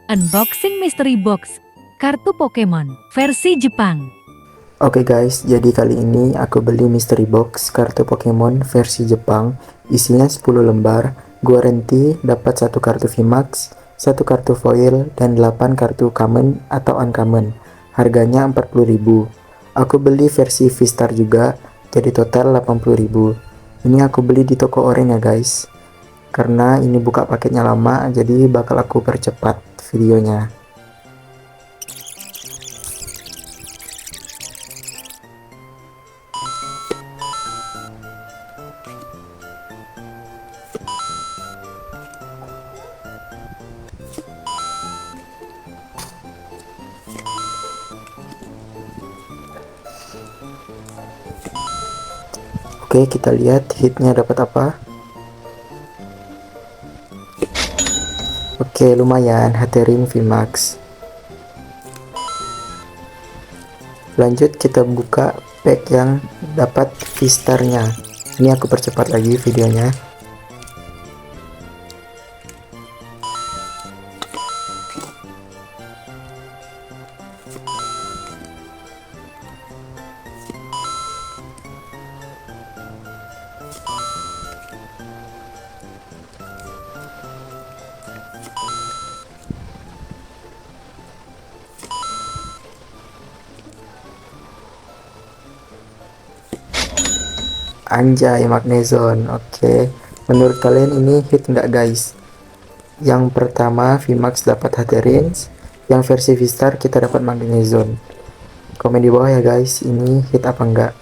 Unboxing Mystery Box kartu Pokemon versi Jepang. Oke guys, jadi kali ini aku beli mystery box kartu Pokemon versi Jepang. Isinya 10 lembar, guarantee dapat satu kartu VMAX, satu kartu foil, dan 8 kartu common atau uncommon. Harganya 40.000. Aku beli versi V-Star juga, jadi total 80.000. Ini aku beli di toko Oren ya guys. Karena ini buka paketnya lama, jadi bakal aku percepat videonya. Oke, kita lihat hitnya dapat apa. Oke, lumayan, Hatterene VMAX. Lanjut kita buka pack yang dapat V-Star-nya. Ini aku percepat lagi videonya. Anjay, Magnezone. Oke, menurut kalian ini hit nggak guys? Yang pertama VMAX dapat Hatterene, yang versi V-Star kita dapat Magnezone. Komen di bawah ya guys, ini hit apa enggak?